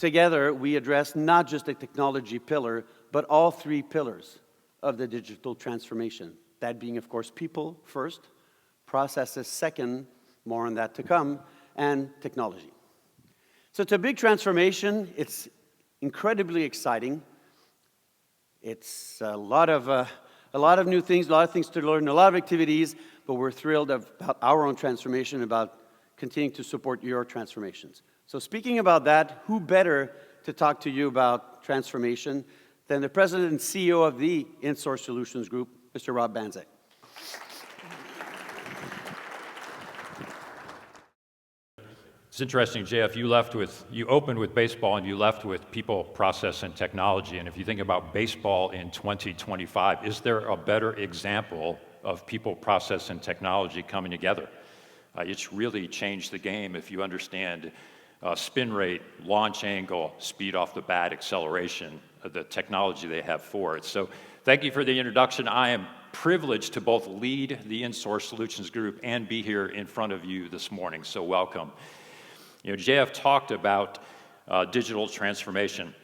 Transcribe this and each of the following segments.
together, we address not just the technology pillar, but all three pillars of the digital transformation. That being, of course, people first, processes second, more on that to come, and technology. So it's a big transformation. It's incredibly exciting. It's a lot of new things, a lot of things to learn, a lot of activities, but we're thrilled about our own transformation, about continuing to support your transformations. So speaking about that, who better to talk to you about transformation than the President and CEO of the InSource Solutions Group, Mr. Rob Bansek. It's interesting, JF, you opened with baseball and you left with people, process, and technology. And if you think about baseball in 2025, is there a better example of people, process, and technology coming together? It's really changed the game if you understand spin rate, launch angle, speed off the bat, acceleration, the technology they have for it. So thank you for the introduction. I am privileged to both lead the InSource Solutions Group and be here in front of you this morning, so welcome. You know, JF talked about digital transformation.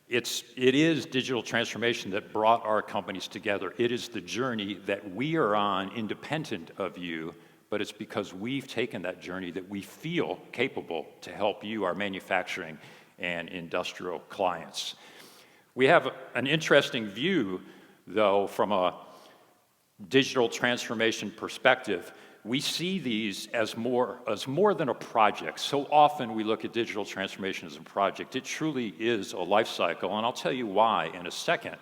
It is digital transformation that brought our companies together. It is the journey that we are on independent of you, but it's because we've taken that journey that we feel capable to help you, our manufacturing and industrial clients. We have an interesting view, though, from a digital transformation perspective. We see these as more than a project. So often we look at digital transformation as a project. It truly is a life cycle, and I'll tell you why in a second.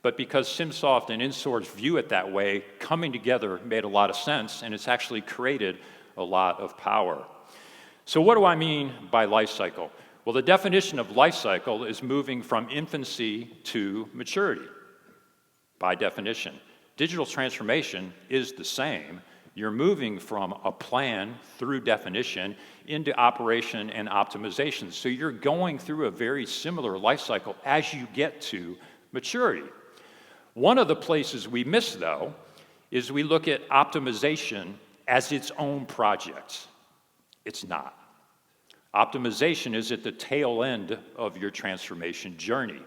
But because Cimsoft and InSource view it that way, coming together made a lot of sense, and it's actually created a lot of power. So what do I mean by life cycle? Well, the definition of life cycle is moving from infancy to maturity, by definition. Digital transformation is the same. You're moving from a plan through definition into operation and optimization. So you're going through a very similar life cycle as you get to maturity. One of the places we miss, though, is we look at optimization as its own project. It's not. Optimization is at the tail end of your transformation journey.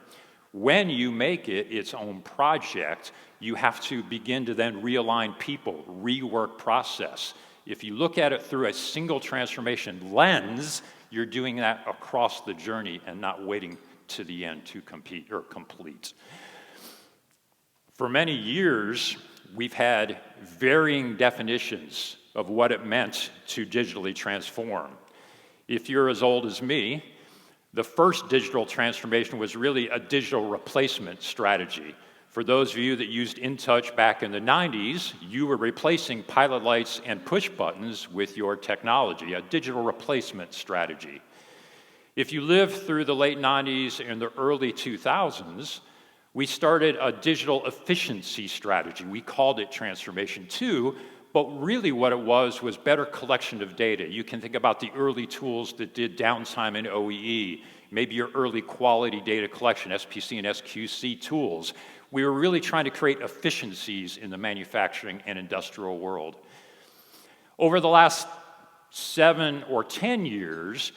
When you make it its own project, you have to begin to then realign people, rework process. If you look at it through a single transformation lens, you're doing that across the journey and not waiting to the end to complete. For many years, we've had varying definitions of what it meant to digitally transform. If you're as old as me, the first digital transformation was really a digital replacement strategy. For those of you that used InTouch back in the 90s, you were replacing pilot lights and push buttons with your technology, a digital replacement strategy. If you lived through the late 90s and the early 2000s, we started a digital efficiency strategy. We called it Transformation 2, but really what it was better collection of data. You can think about the early tools that did downtime in OEE, maybe your early quality data collection, SPC and SQC tools. We were really trying to create efficiencies in the manufacturing and industrial world. Over the last 7 or 10 years,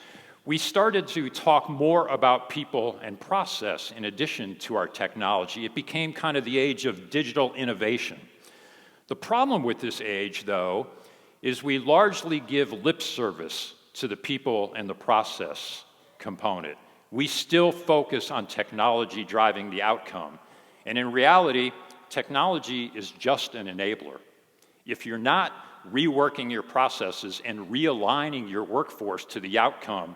we started to talk more about people and process in addition to our technology. It became kind of the age of digital innovation. The problem with this age, though, is we largely give lip service to the people and the process component. We still focus on technology driving the outcome. And in reality, technology is just an enabler. If you're not reworking your processes and realigning your workforce to the outcome,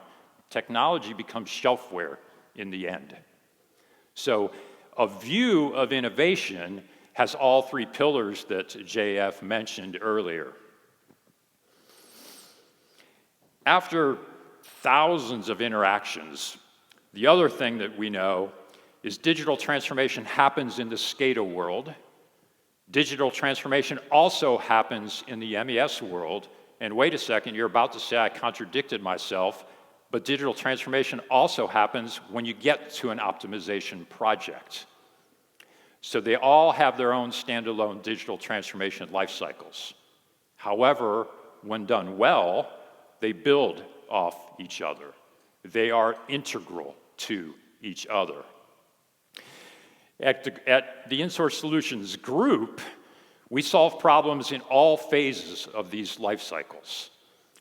technology becomes shelfware in the end. So a view of innovation has all three pillars that JF mentioned earlier. After thousands of interactions, the other thing that we know is digital transformation happens in the SCADA world. Digital transformation also happens in the MES world. And wait a second, you're about to say I contradicted myself, but digital transformation also happens when you get to an optimization project. So they all have their own standalone digital transformation life cycles. However, when done well, they build off each other. They are integral to each other. At the InSource Solutions Group, we solve problems in all phases of these life cycles.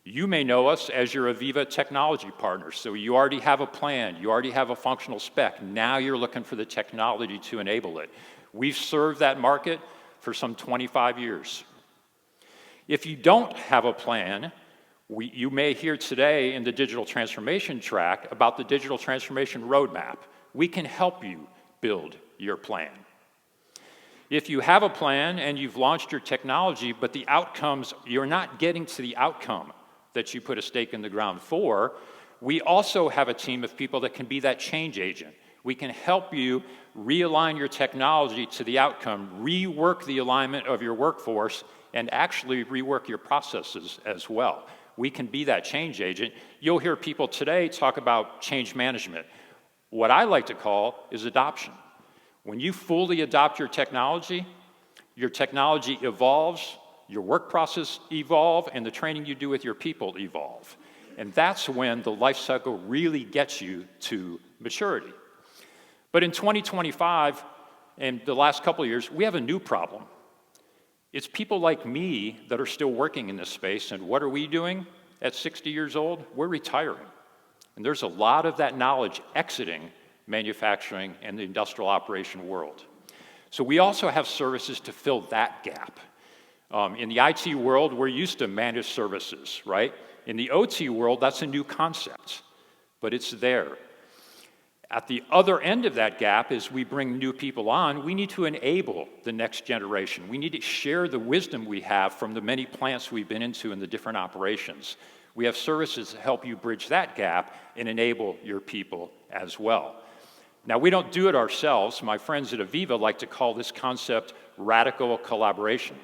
You may know us as your AVEVA technology partner, so you already have a plan, you already have a functional spec, now you're looking for the technology to enable it. We've served that market for some 25 years. If you don't have a plan, you may hear today in the digital transformation track about the digital transformation roadmap. We can help you build your plan. If you have a plan and you've launched your technology, but the outcomes, you're not getting to the outcome that you put a stake in the ground for, we also have a team of people that can be that change agent. We can help you realign your technology to the outcome, rework the alignment of your workforce, and actually rework your processes as well. We can be that change agent. You'll hear people today talk about change management. What I like to call is adoption. When you fully adopt your technology evolves, your work process evolve, and the training you do with your people evolve. And that's when the life cycle really gets you to maturity. But in 2025, and the last couple of years, we have a new problem. It's people like me that are still working in this space, and what are we doing at 60 years old? We're retiring. And there's a lot of that knowledge exiting manufacturing and the industrial operation world. So we also have services to fill that gap. In the IT world, we're used to managed services, right? In the OT world, that's a new concept, but it's there. At the other end of that gap, as we bring new people on, we need to enable the next generation. We need to share the wisdom we have from the many plants we've been into in the different operations. We have services to help you bridge that gap and enable your people as well. Now, we don't do it ourselves. My friends at AVEVA like to call this concept radical collaboration.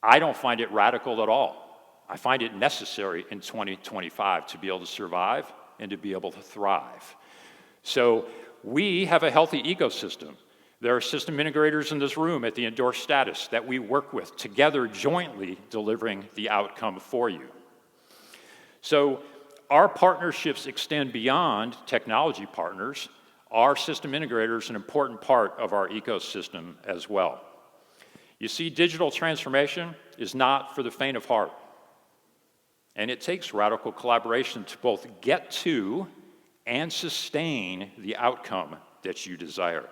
I don't find it radical at all. I find it necessary in 2025 to be able to survive and to be able to thrive. So we have a healthy ecosystem. There are system integrators in this room at the endorsed status that we work with together jointly delivering the outcome for you. So our partnerships extend beyond technology partners. Our system integrators are an important part of our ecosystem as well. You see, digital transformation is not for the faint of heart. And it takes radical collaboration to both get to and sustain the outcome that you desire.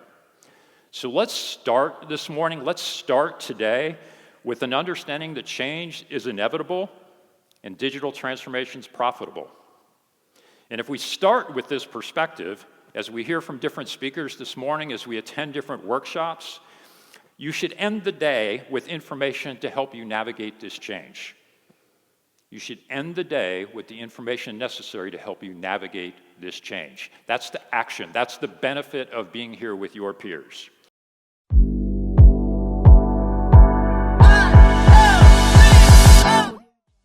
So let's start this morning, let's start today with an understanding that change is inevitable and digital transformation is profitable. And if we start with this perspective, as we hear from different speakers this morning, as we attend different workshops, you should end the day with information to help you navigate this change. You should end the day with the information necessary to help you navigate this change. That's the action. That's the benefit of being here with your peers.